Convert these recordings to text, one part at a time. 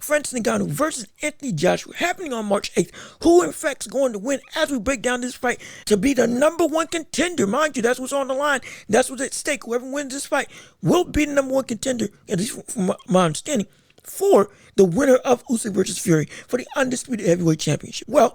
Francis Ngannou versus Anthony Joshua happening on March 8th. Who in fact is going to win as we break down this fight to be the #1 contender? Mind you, that's what's on the line. That's what's at stake. Whoever wins this fight will be the #1 contender, at least from my understanding, for the winner of Usyk versus Fury for the undisputed heavyweight championship. Well,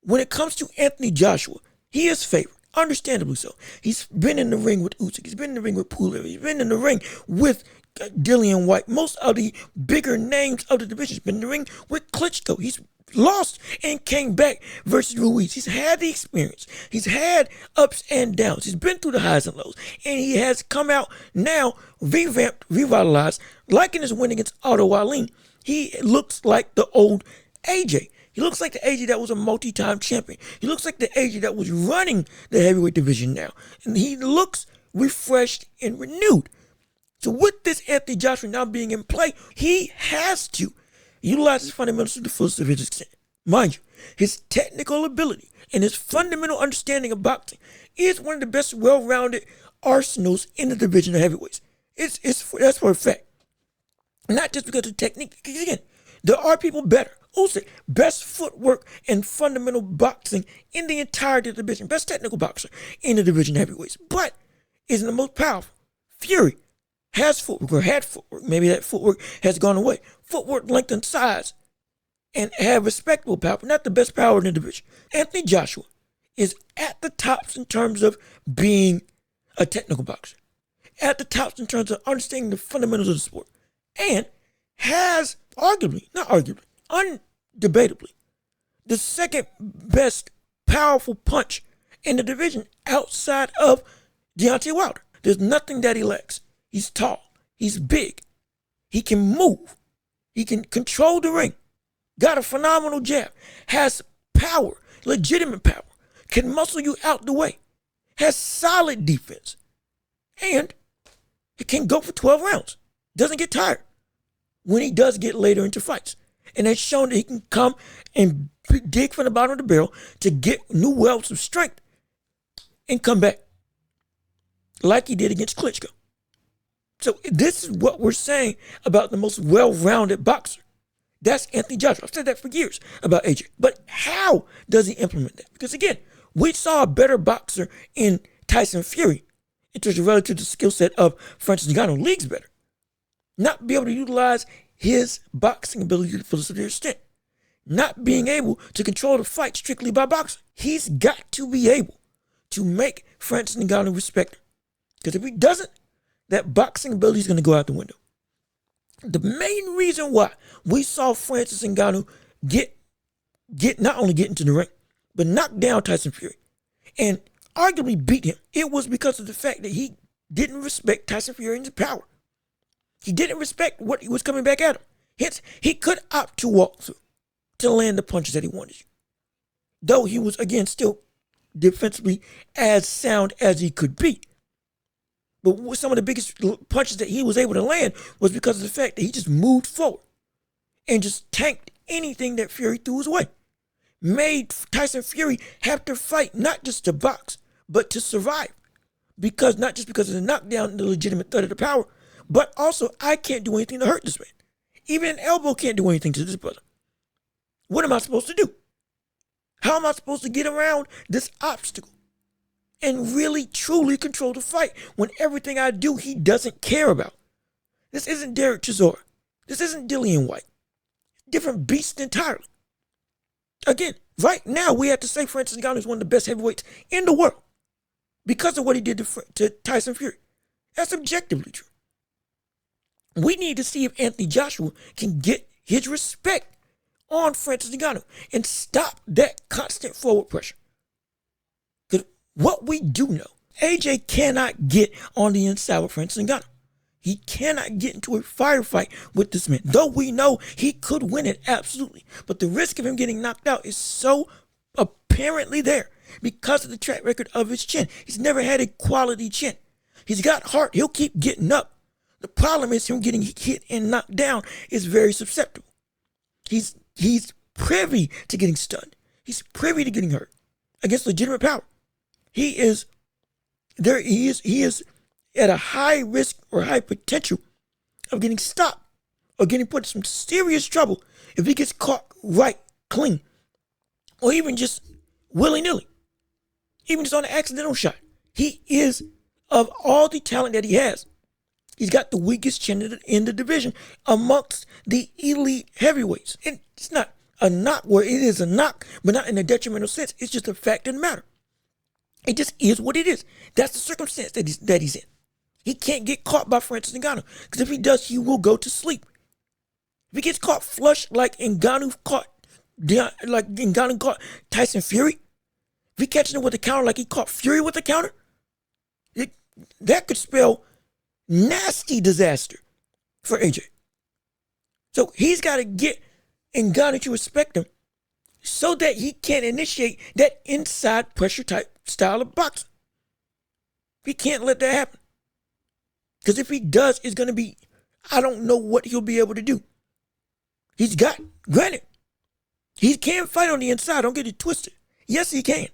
when it comes to Anthony Joshua, he is favored. Understandably so. He's been in the ring with Usyk. He's been in the ring with Pulev. He's been in the ring with Dillian White. Most of the bigger names of the division. He's been in the ring with Klitschko. He's lost and came back versus Ruiz. He's had the experience. He's had ups and downs. He's been through the highs and lows. And he has come out now revamped, revitalized, like in his win against Otto Wallin. He looks like the old AJ. He looks like the AJ that was a multi-time champion. He looks like the AJ that was running the heavyweight division now. And he looks refreshed and renewed. So with this Anthony Joshua now being in play, he has to utilize his fundamentals to the fullest of his extent. Mind you, his technical ability and his fundamental understanding of boxing is one of the best well-rounded arsenals in the division of heavyweights. That's for a fact. Not just because of technique. Because again, there are people better. Usyk, best footwork and fundamental boxing in the entirety of the division. Best technical boxer in the division of heavyweights. But isn't the most powerful. Fury has footwork or had footwork. Maybe that footwork has gone away. Footwork, length, and size. And have respectable power, but not the best power in the division. Anthony Joshua is at the tops in terms of being a technical boxer. At the tops in terms of understanding the fundamentals of the sport. And has undebatably, the second best powerful punch in the division outside of Deontay Wilder. There's nothing that he lacks. He's tall. He's big. He can move. He can control the ring. Got a phenomenal jab. Has power, legitimate power. Can muscle you out the way. Has solid defense. And he can go for 12 rounds. Doesn't get tired when he does get later into fights. And has shown that he can come and dig from the bottom of the barrel to get new wells of strength and come back like he did against Klitschko. So this is what we're saying about the most well-rounded boxer. That's Anthony Joshua. I've said that for years about AJ. But how does he implement that? Because again, we saw a better boxer in Tyson Fury in terms of relative to the skill set of Francis Ngannou. Leagues better. Not be able to utilize his boxing ability to the fullest of their extent. Not being able to control the fight strictly by boxing. He's got to be able to make Francis Ngannou respect him. Because if he doesn't, that boxing ability is going to go out the window. The main reason why we saw Francis Ngannou get not only get into the ring, but knock down Tyson Fury and arguably beat him, it was because of the fact that he didn't respect Tyson Fury and his power. He didn't respect what he was coming back at him. Hence, he could opt to walk through to land the punches that he wanted to. Though he was, again, still defensively as sound as he could be. But some of the biggest punches that he was able to land was because of the fact that he just moved forward and just tanked anything that Fury threw his way. Made Tyson Fury have to fight not just to box, but to survive. Because not just because of the knockdown and the legitimate threat of the power, but also I can't do anything to hurt this man. Even an elbow can't do anything to this brother. What am I supposed to do? How am I supposed to get around this obstacle and really truly control the fight when everything I do he doesn't care about? This isn't Derek Chisora. This isn't Dillian White. Different beasts entirely. Again, right now we have to say Francis Ngannou is one of the best heavyweights in the world because of what he did to Tyson Fury. That's objectively true. We need to see if Anthony Joshua can get his respect on Francis Ngannou and stop that constant forward pressure. Because what we do know, AJ cannot get on the inside with Francis Ngannou. He cannot get into a firefight with this man. Though we know he could win it, absolutely. But the risk of him getting knocked out is so apparently there because of the track record of his chin. He's never had a quality chin. He's got heart. He'll keep getting up. The problem is him getting hit and knocked down is very susceptible. He's privy to getting stunned. He's privy to getting hurt against legitimate power. He is at a high risk or high potential of getting stopped or getting put in some serious trouble if he gets caught right, clean, or even just willy-nilly, even just on an accidental shot, he is, of all the talent that he has, he's got the weakest chin in the division amongst the elite heavyweights. And it's not a knock where it is a knock, but not in a detrimental sense. It's just a fact of the matter. It just is what it is. That's the circumstance that he's in. He can't get caught by Francis Ngannou, because if he does, he will go to sleep. If he gets caught flush like Ngannou caught Tyson Fury, if he catches him with a counter like he caught Fury with a counter, that could spell nasty disaster for AJ. So he's got to get Ngannou to respect him so that he can initiate that inside pressure type style of boxing. He can't let that happen. Because if he does, it's going to be, I don't know what he'll be able to do. Granted, he can fight on the inside, don't get it twisted. Yes, he can.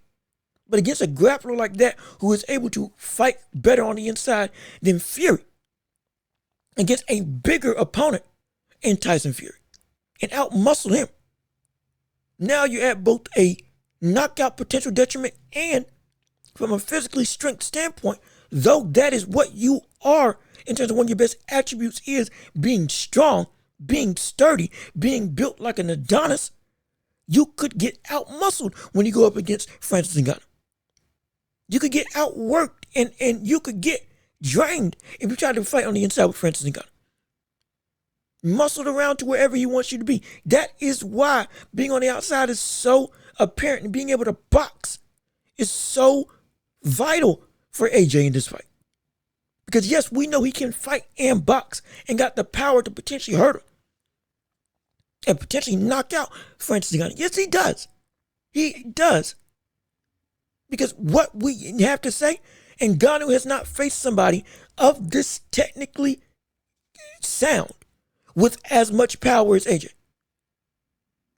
But against a grappler like that, who is able to fight better on the inside than Fury, against a bigger opponent in Tyson Fury, and outmuscle him, now you're at both a knockout potential detriment and from a physically strength standpoint, though that is what you are in terms of one of your best attributes is being strong, being sturdy, being built like an Adonis, you could get outmuscled when you go up against Francis Ngannou. You could get outworked and you could get drained if you try to fight on the inside with Francis Ngannou. Muscled around to wherever he wants you to be. That is why being on the outside is so apparent, and being able to box is so vital for AJ in this fight. Because yes, we know he can fight and box and got the power to potentially hurt him and potentially knock out Francis Ngannou. Yes, he does. He does. Because what we have to say, Ngannou has not faced somebody of this technically sound with as much power as AJ.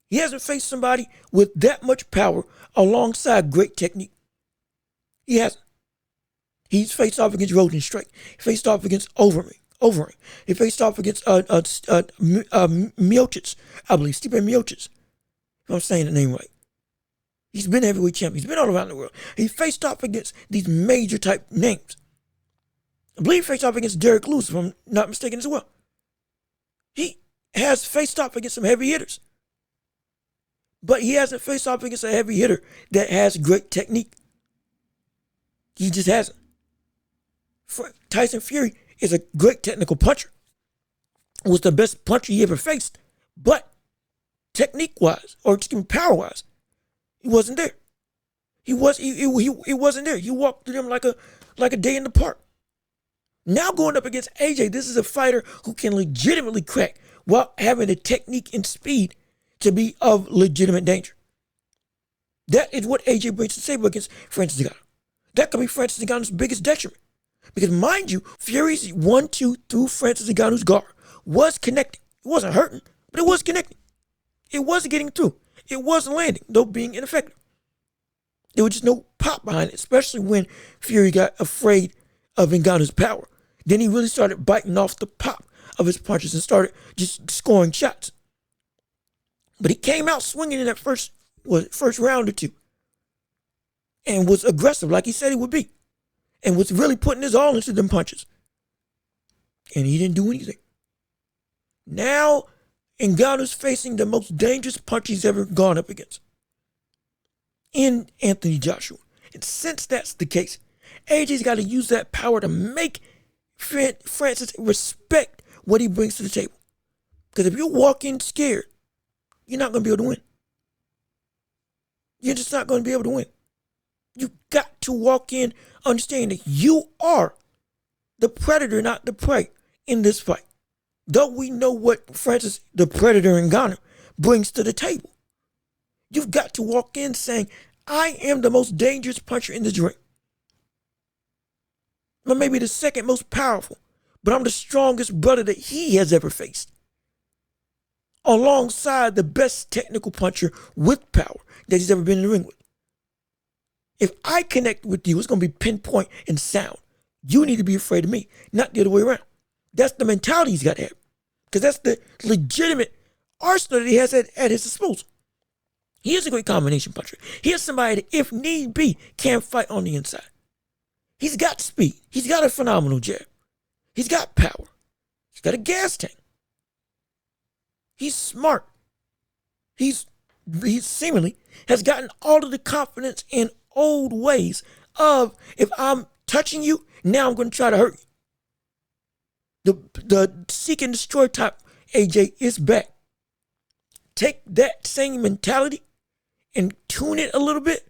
He hasn't faced somebody with that much power alongside great technique. He hasn't. He's faced off against Roden Strike. He faced off against Overeem. He faced off against Miocic, I believe, Stipe Miocic, if I'm saying the name right. He's been heavyweight champion. He's been all around the world. He faced off against these major type names. I believe he faced off against Derek Lewis, if I'm not mistaken as well. He has faced off against some heavy hitters. But he hasn't faced off against a heavy hitter that has great technique. He just hasn't. Tyson Fury is a great technical puncher. Was the best puncher he ever faced. But technique-wise, or power-wise, he wasn't there. He wasn't there. He walked through them like a day in the park. Now going up against AJ, this is a fighter who can legitimately crack while having the technique and speed to be of legitimate danger. That is what AJ brings to the table against Francis Ngannou. That could be Francis Ngannou's biggest detriment. Because mind you, Fury's 1-2 through Francis Ngannou's guard was connecting. It wasn't hurting, but it was connecting. It wasn't getting through. It wasn't landing, though being ineffective. There was just no pop behind it, especially when Fury got afraid of Ngannou's power. Then he really started biting off the pop of his punches and started just scoring shots. But he came out swinging in that first round or two and was aggressive like he said he would be and was really putting his all into them punches. And he didn't do anything. Now Ngannou's facing the most dangerous punch he's ever gone up against in Anthony Joshua. And since that's the case, AJ's got to use that power to make Francis respect what he brings to the table. Because if you walk in scared, you're not going to be able to win. You're just not going to be able to win. You got to walk in understanding that you are the predator, not the prey in this fight. Though we know what Francis, the predator Ngannou, brings to the table. You've got to walk in saying, I am the most dangerous puncher in this ring. I may be the second most powerful, but I'm the strongest brother that he has ever faced. Alongside the best technical puncher with power that he's ever been in the ring with. If I connect with you, it's going to be pinpoint and sound. You need to be afraid of me, not the other way around. That's the mentality he's got to have. Because that's the legitimate arsenal that he has at his disposal. He is a great combination puncher. He is somebody that, if need be, can fight on the inside. He's got speed. He's got a phenomenal jab. He's got power. He's got a gas tank. He's smart. He seemingly has gotten all of the confidence in old ways of, if I'm touching you, now I'm going to try to hurt you. The seek and destroy type AJ is back. Take that same mentality and tune it a little bit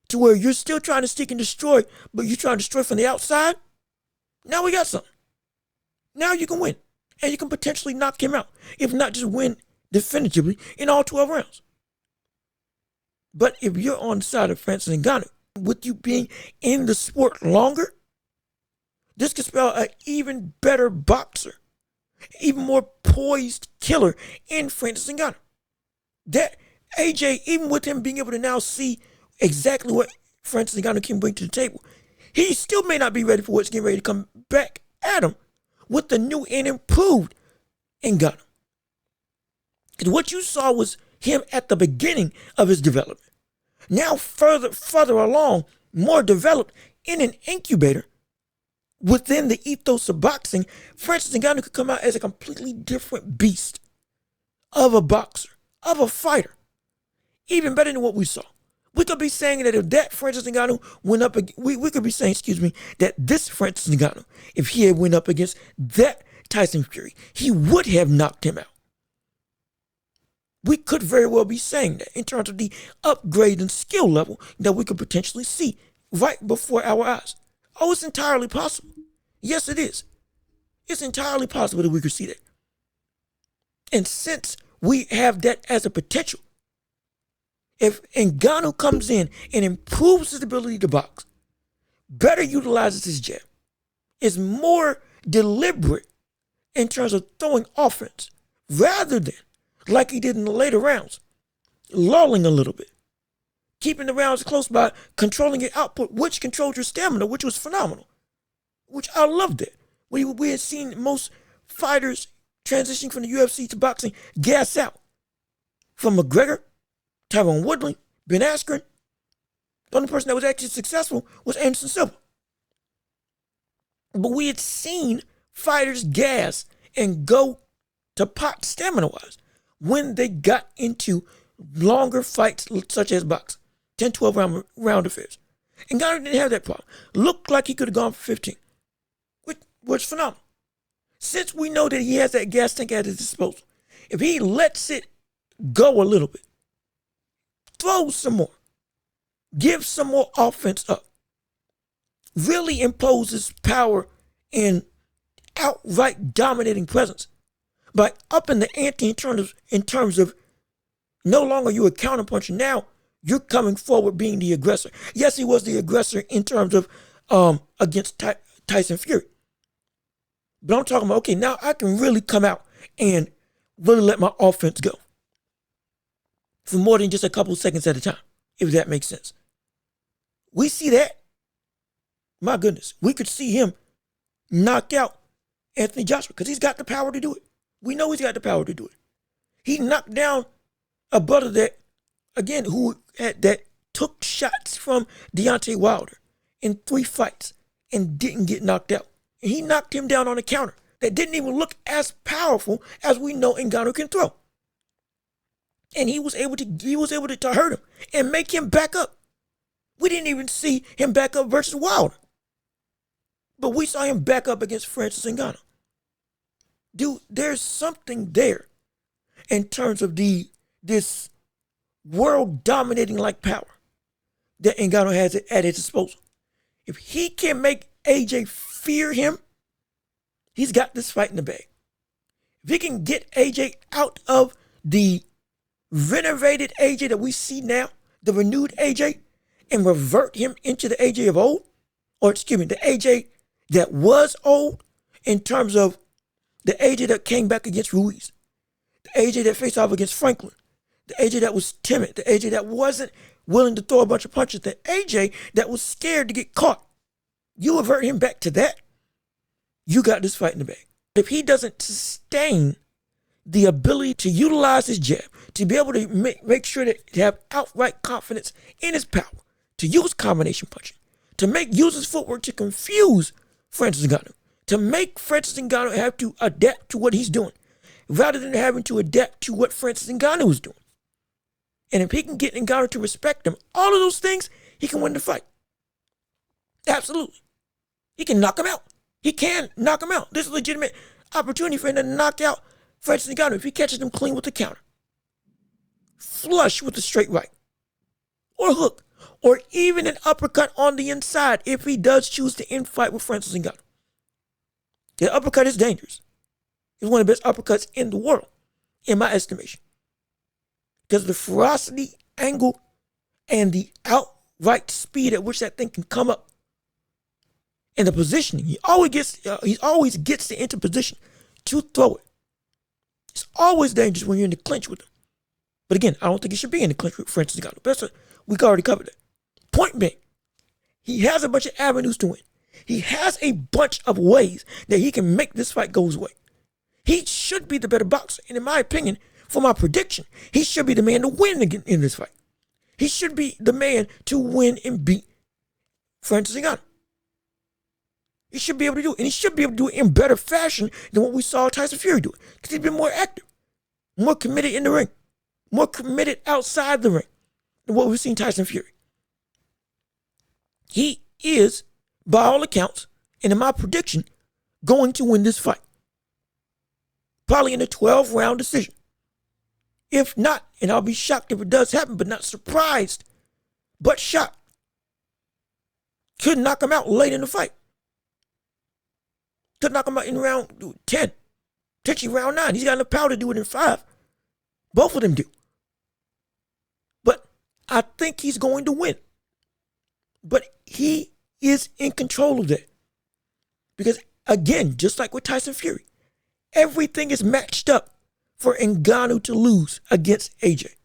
to where you're still trying to seek and destroy, but you're trying to destroy from the outside. Now we got something. Now you can win. And you can potentially knock him out, if not just win definitively in all 12 rounds. But if you're on the side of Francis Ngannou, with you being in the sport longer, this could spell an even better boxer, even more poised killer in Francis Ngannou. That AJ, even with him being able to now see exactly what Francis Ngannou can bring to the table, he still may not be ready for what's getting ready to come back at him with the new and improved Ngannou. Because what you saw was him at the beginning of his development. Now further along, more developed in an incubator within the ethos of boxing, Francis Ngannou could come out as a completely different beast of a boxer, of a fighter. Even better than what we saw. We could be saying that if that Francis Ngannou went up, we could be saying, that this Francis Ngannou, if he had went up against that Tyson Fury, he would have knocked him out. We could very well be saying that in terms of the upgrade and skill level that we could potentially see right before our eyes. Oh, it's entirely possible. Yes, it is. It's entirely possible that we could see that. And since we have that as a potential, if Ngannou comes in and improves his ability to box, better utilizes his jab, is more deliberate in terms of throwing offense, rather than, like he did in the later rounds, lulling a little bit, keeping the rounds close by controlling your output, which controlled your stamina, which was phenomenal, which I loved it. We had seen most fighters transitioning from the UFC to boxing gas out. From McGregor, Tyron Woodley, Ben Askren, the only person that was actually successful was Anderson Silva. But we had seen fighters gas and go to pot stamina-wise when they got into longer fights such as boxing, 10, 12 round affairs. And Ngannou didn't have that problem. Looked like he could have gone for 15, which was phenomenal. Since we know that he has that gas tank at his disposal, if he lets it go a little bit, throw some more, give some more offense up, really imposes power and outright dominating presence by upping the ante in terms of no longer you a counterpuncher. Now you're coming forward being the aggressor. Yes, he was the aggressor in terms of against Tyson Fury. But I'm talking about, okay, now I can really come out and really let my offense go for more than just a couple seconds at a time, if that makes sense. We see that. My goodness, we could see him knock out Anthony Joshua because he's got the power to do it. We know he's got the power to do it. He knocked down a brother that, again, that took shots from Deontay Wilder in 3 fights and didn't get knocked out. And he knocked him down on a counter that didn't even look as powerful as we know Ngannou can throw. And he was able to hurt him and make him back up. We didn't even see him back up versus Wilder. But we saw him back up against Francis Ngannou. Dude, there's something there in terms of this world dominating like power that Ngannou has at his disposal. If he can make AJ fear him, he's got this fight in the bag. If he can get AJ out of the renovated AJ that we see now, the renewed AJ, and revert him into the AJ of old, or excuse me, the AJ that was old in terms of the AJ that came back against Ruiz, the AJ that faced off against Franklin, the AJ that was timid, the AJ that wasn't willing to throw a bunch of punches, the AJ that was scared to get caught. You revert him back to that, you got this fight in the bag. If he doesn't sustain the ability to utilize his jab, to be able to make sure that to have outright confidence in his power, to use combination punching, to use his footwork to confuse Francis Ngannou, to make Francis Ngannou have to adapt to what he's doing, rather than having to adapt to what Francis Ngannou is doing. And if he can get Ngannou to respect him, all of those things, he can win the fight. Absolutely. He can knock him out. He can knock him out. This is a legitimate opportunity for him to knock out Francis Ngannou if he catches him clean with the counter. Flush with the straight right. Or hook. Or even an uppercut on the inside if he does choose to end fight with Francis Ngannou. The uppercut is dangerous. It's one of the best uppercuts in the world, in my estimation. Because of the ferocity, angle, and the outright speed at which that thing can come up. And the positioning. He always gets to enter position to throw it. It's always dangerous when you're in the clinch with him. But again, I don't think he should be in the clinch with Francis Ngannou. But we already covered that. Point being, he has a bunch of avenues to win. He has a bunch of ways that he can make this fight go his way. He should be the better boxer. And in my opinion, for my prediction, he should be the man to win in this fight. He should be the man to win and beat Francis Ngannou. He should be able to do it. And he should be able to do it in better fashion than what we saw Tyson Fury do it. Because he's been more active, more committed in the ring, more committed outside the ring than what we've seen Tyson Fury. He is, by all accounts, and in my prediction, going to win this fight. Probably in a 12-round decision. If not, and I'll be shocked if it does happen, but not surprised, but shocked. Could knock him out late in the fight. Could knock him out in round 10, potentially round 9. He's got enough power to do it in 5. Both of them do. But I think he's going to win. But he is in control of that. Because, again, just like with Tyson Fury, everything is matched up for Ngannou to lose against AJ.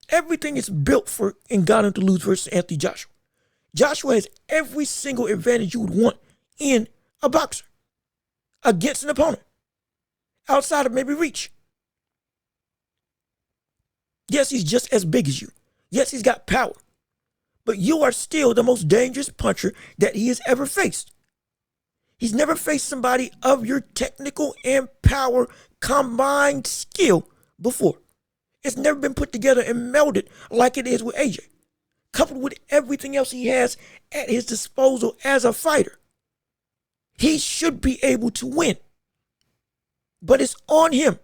Everything is built for Ngannou to lose versus Anthony Joshua. Joshua has every single advantage you would want in a boxer against an opponent outside of maybe reach. Yes, he's just as big as you. Yes, he's got power. But you are still the most dangerous puncher that he has ever faced. He's never faced somebody of your technical and power combined skill before. It's never been put together and melded like it is with AJ. Coupled with everything else he has at his disposal as a fighter. He should be able to win. But it's on him